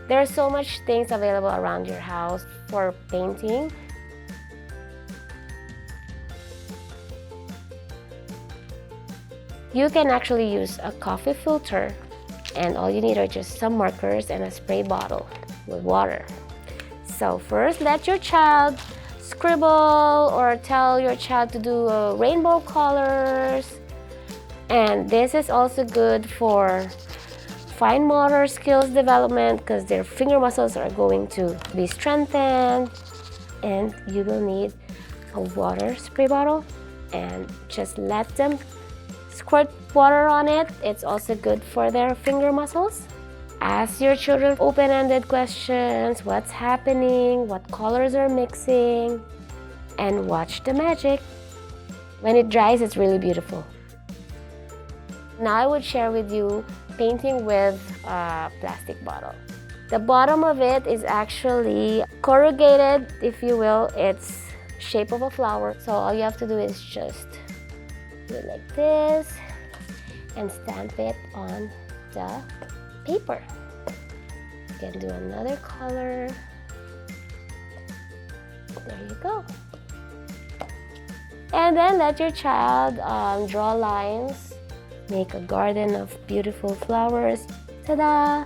There are so much things available around your house for painting. You can actually use a coffee filter, and all you need are just some markers and a spray bottle with water. So first, let your child scribble or tell your child to do rainbow colors. And this is also good for fine motor skills development because their finger muscles are going to be strengthened. And you will need a water spray bottle, and just let them squirt water on it. It's also good for their finger muscles. Ask your children open-ended questions. What's happening? What colors are mixing? And watch the magic. When it dries, it's really beautiful. Now I would share with you painting with a plastic bottle. The bottom of it is actually corrugated, if you will. It's shape of a flower. So all you have to do is just do it like this and stamp it on the paper. You can do another color. There you go. And then let your child draw lines. Make a garden of beautiful flowers. Ta-da!